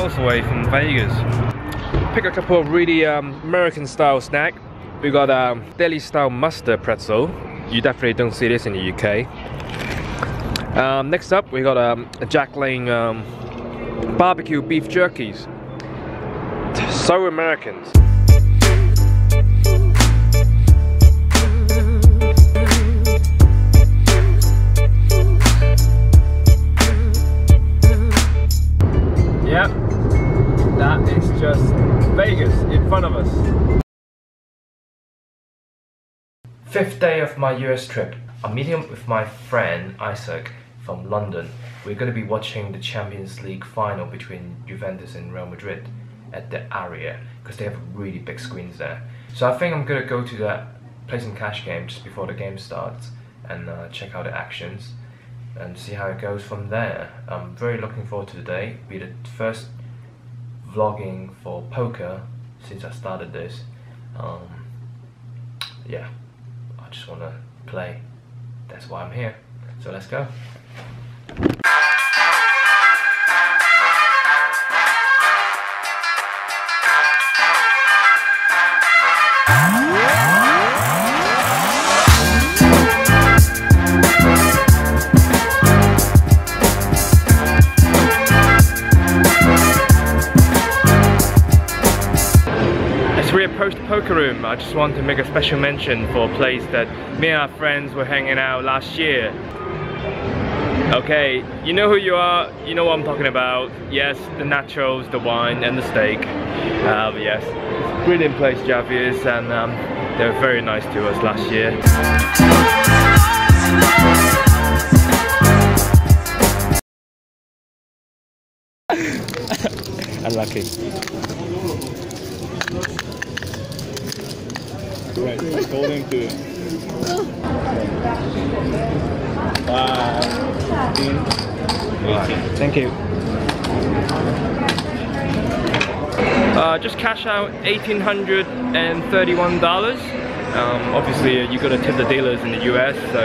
miles away from Vegas. Pick a couple of really American style snack. We got a deli style mustard pretzel. You definitely don't see this in the UK. Next up, we got a Jack Lane barbecue beef jerkies. So Americans. Yep, that is just Vegas in front of us. Fifth day of my US trip. I'm meeting up with my friend Isaac from London. We're going to be watching the Champions League final between Juventus and Real Madrid at the Aria, because they have really big screens there. So I think I'm going to go to that Play Some Cash game just before the game starts and check out the actions and see how it goes from there. I'm very looking forward to the day. It'll be the first vlogging for poker since I started this. Yeah, I just want to play. That's why I'm here. So let's go. As we approach the poker room, I just want to make a special mention for a place that me and our friends were hanging out last year. Okay, you know who you are, you know what I'm talking about. Yes, the nachos, the wine and the steak. Yes, brilliant place, Javier's, and they were very nice to us last year. Unlucky. Right, golden to Thank you. Just cash out $1,831. Obviously, you got to tip the dealers in the US, so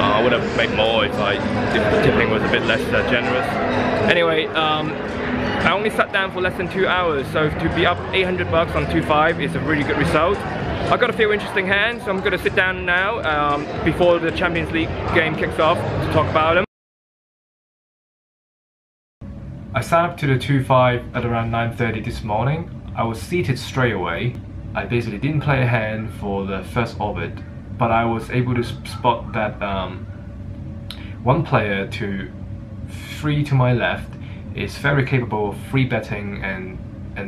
I would have made more if the tipping was a bit less generous. Anyway, I only sat down for less than 2 hours, so to be up 800 bucks on 2.5 is a really good result. I got a few interesting hands, so I'm going to sit down now before the Champions League game kicks off to talk about them. I signed up to the 2.5 at around 9:30 this morning. I was seated straight away. I basically didn't play a hand for the first orbit, but I was able to spot that one player to 3 to my left is very capable of free betting and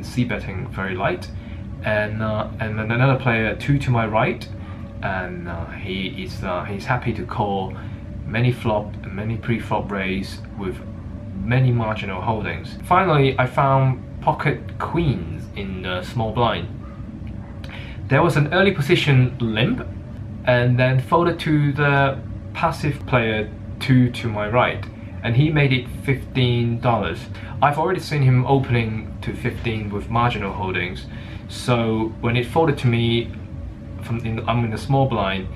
c betting very light, and another player 2 to my right, and he's happy to call many flop and many pre-flop raise with many marginal holdings. Finally, I found pocket queens in the small blind. There was an early position limp, and then folded to the passive player 2 to my right, and he made it $15. I've already seen him opening to 15 with marginal holdings, so when it folded to me, I'm in the small blind,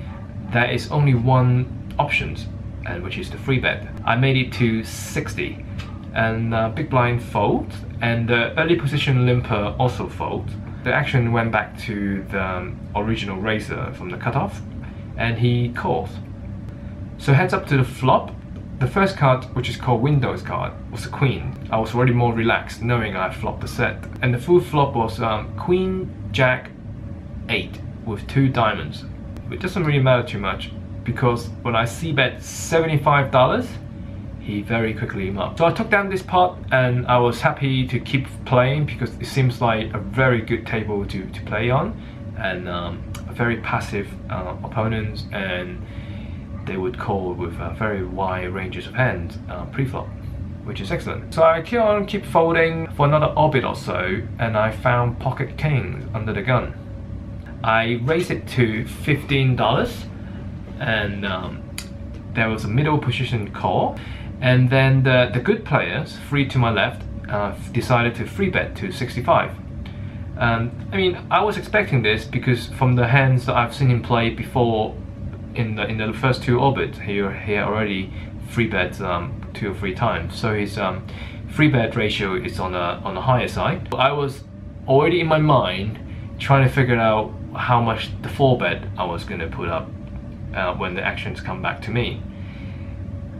there is only one option, and which is the free bet. I made it to 60, and big blind fold, and the early position limper also fold. The action went back to the original raiser from the cutoff, and he calls. So heads up to the flop. The first card, which is called Windows card, was a queen. I was already more relaxed knowing I flopped the set, and the full flop was Queen Jack 8 with 2 diamonds. It doesn't really matter too much, because when I c-bet $75, he very quickly came up. So I took down this pot, and I was happy to keep playing because it seems like a very good table to play on, and very passive opponents, and they would call with very wide ranges of hands pre-flop, which is excellent. So I keep folding for another orbit or so, and I found pocket kings under the gun. I raised it to $15, and there was a middle position call, and then the good players, 3 to my left, decided to free bet to 65. I mean, I was expecting this because from the hands that I've seen him play before in the first 2 orbits, he already free bet 2 or 3 times. So he's free bet ratio is on the higher side. I was already in my mind trying to figure out how much the 4-bet I was going to put up when the actions come back to me.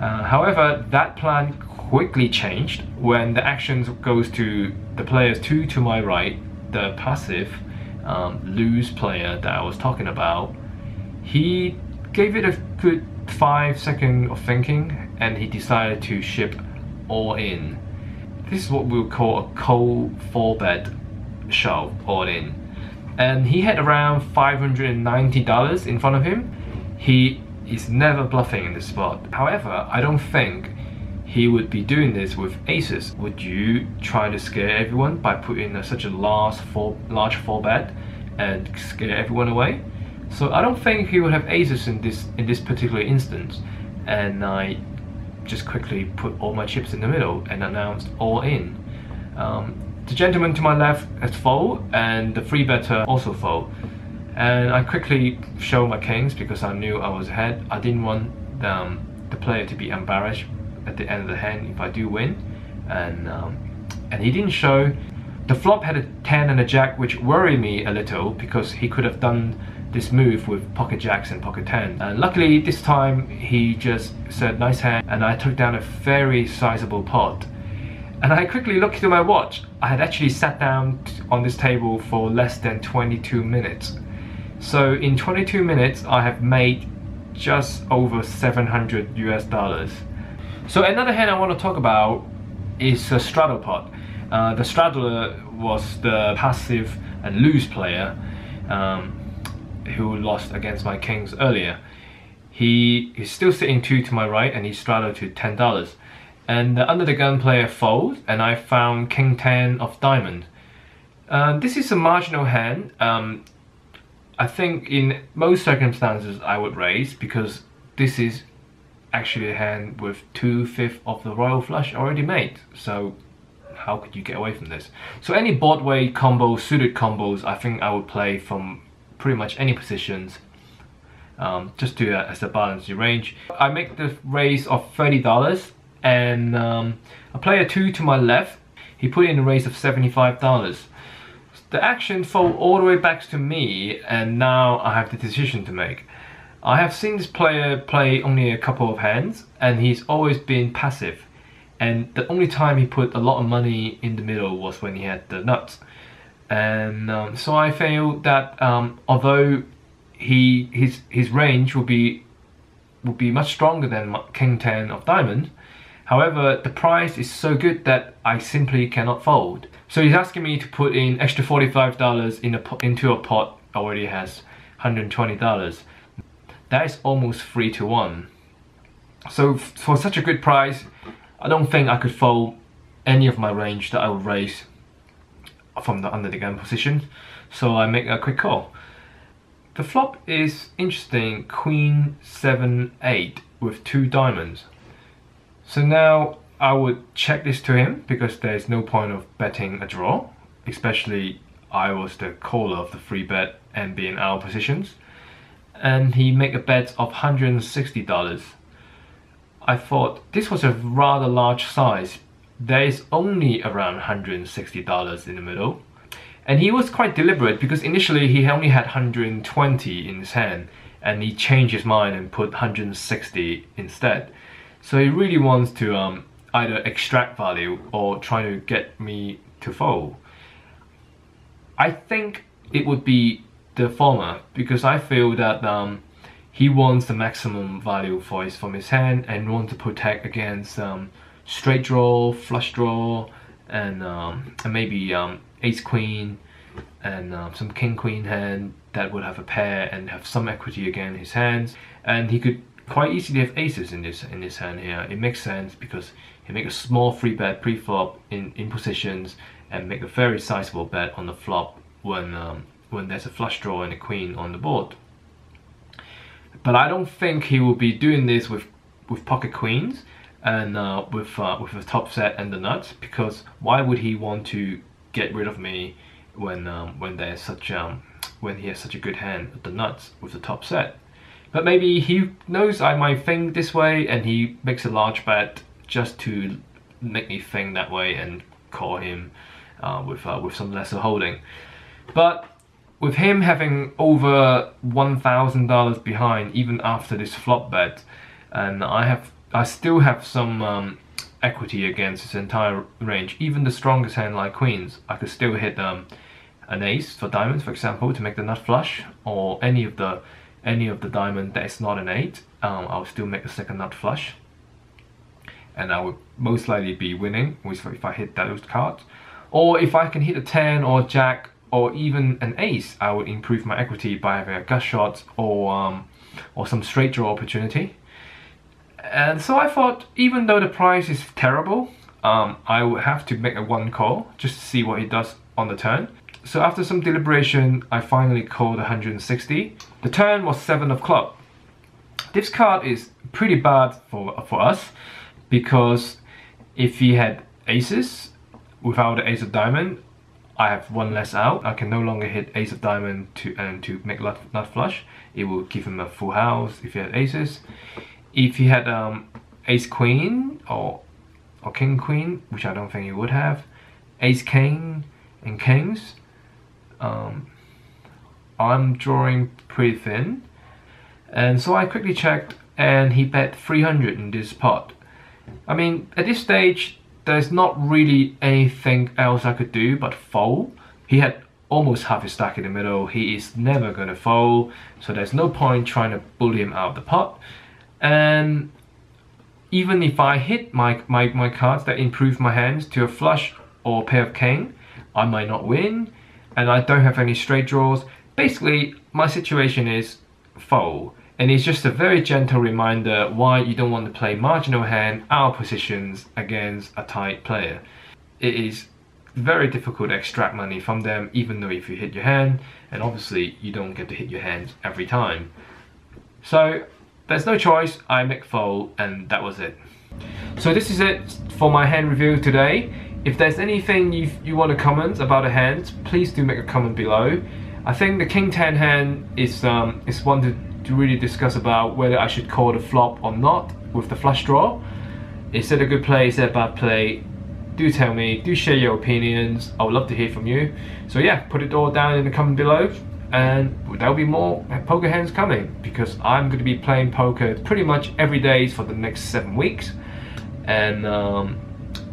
However, that plan quickly changed when the actions goes to the players 2 to my right, the passive loose player that I was talking about. He gave it a good 5 seconds of thinking and he decided to ship all in. This is what we'll call a cold 4-bet shove all in. And he had around $590 in front of him. He is never bluffing in this spot. However, I don't think he would be doing this with aces. Would you try to scare everyone by putting such a large 4-bet and scare everyone away? So I don't think he would have aces in this particular instance. And I just quickly put all my chips in the middle and announced all in. The gentleman to my left has fold and the 3-better also fold. And I quickly showed my kings because I knew I was ahead. I didn't want the player to be embarrassed at the end of the hand if I do win. And he didn't show. The flop had a 10 and a jack, which worried me a little because he could have done this move with pocket jacks and pocket 10. And luckily this time he just said nice hand and I took down a very sizable pot. And I quickly looked at my watch. I had actually sat down on this table for less than 22 minutes. So in 22 minutes I have made just over $700 US. So another hand I want to talk about is a straddle pot. The straddler was the passive and loose player who lost against my kings earlier. He is still sitting 2 to my right and he straddled to $10. And the under the gun player folds and I found king 10 of diamond. This is a marginal hand. I think in most circumstances I would raise because this is actually a hand with 2/5 of the royal flush already made. So how could you get away from this? So any board weight combos, suited combos, I think I would play from pretty much any positions, just to as a balanced range. I make the raise of $30 and a player 2 to my left, he put in a raise of $75. The action fold all the way back to me and now I have the decision to make. I have seen this player play only a couple of hands and he's always been passive, and the only time he put a lot of money in the middle was when he had the nuts. And so I feel that although his range would be much stronger than king 10 of diamond, however the price is so good that I simply cannot fold. So he's asking me to put in extra $45 into a pot already has $120. That is almost 3 to 1. So for such a good price, I don't think I could fold any of my range that I would raise from the under the gun position. So I make a quick call. The flop is interesting, queen 7-8 with 2 diamonds. So now I would check this to him because there's no point of betting a draw, especially I was the caller of the 3-bet and be in our positions. And he make a bet of $160. I thought this was a rather large size. There is only around $160 in the middle. And he was quite deliberate because initially he only had 120 in his hand and he changed his mind and put 160 instead. So he really wants to either extract value or try to get me to fold. I think it would be the former because I feel that he wants the maximum value from his hand and wants to protect against straight draw, flush draw, and maybe ace queen and some king queen hand that would have a pair and have some equity again in his hands. And he could quite easily have aces in this hand here. It makes sense because he make a small 3-bet pre-flop in positions and make a very sizable bet on the flop when there's a flush draw and a queen on the board. But I don't think he will be doing this with pocket queens and with the top set and the nuts, because why would he want to get rid of me when there's when he has such a good hand with the nuts with the top set? But maybe he knows I might think this way and he makes a large bet just to make me think that way and call him with some lesser holding. But with him having over $1,000 behind even after this flop bet, and I still have some equity against his entire range. Even the strongest hand like queens, I could still hit an ace for diamonds, for example, to make the nut flush, or any of the diamond that is not an 8. I'll still make a second nut flush, and I would most likely be winning if I hit those cards. Or if I can hit a 10 or jack or even an ace, I would improve my equity by having a gut shot or some straight draw opportunity. And so I thought, even though the price is terrible, I would have to make a one call just to see what he does on the turn. So after some deliberation, I finally called 160. The turn was 7 of club. This card is pretty bad for us, because if he had aces without the ace of diamond, I have one less out. I can no longer hit ace of diamond to make nut flush. It will give him a full house if he had aces. If he had ace queen or king queen, which I don't think he would have, ace king and kings, I'm drawing pretty thin. And so I quickly checked, and he bet 300 in this pot. I mean, at this stage, there's not really anything else I could do but fold. He had almost half his stack in the middle. He is never going to fold, so there's no point trying to bully him out of the pot. And even if I hit my cards that improve my hands to a flush or a pair of king, I might not win, and I don't have any straight draws. Basically, my situation is fold. And it's just a very gentle reminder why you don't want to play marginal hand out of positions against a tight player. It is very difficult to extract money from them, even though if you hit your hand, and obviously you don't get to hit your hands every time. So there's no choice, I make fold, and that was it. So this is it for my hand review today. If there's anything you want to comment about the hands, please do make a comment below. I think the king 10 hand is one to really discuss about whether I should call the flop or not with the flush draw. Is it a good play? Is it a bad play? Do tell me, do share your opinions. I would love to hear from you. So yeah, put it all down in the comment below, and there'll be more poker hands coming, because I'm going to be playing poker pretty much every day for the next 7 weeks. And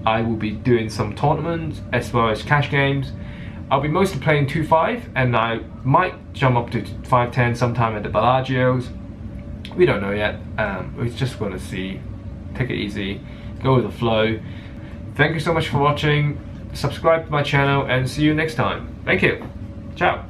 I will be doing some tournaments as well as cash games. I'll be mostly playing 2-5, and I might jump up to 5-10 sometime at the Bellagios. We don't know yet. We're just gonna see. Take it easy, go with the flow. Thank you so much for watching. Subscribe to my channel, and see you next time. Thank you. Ciao.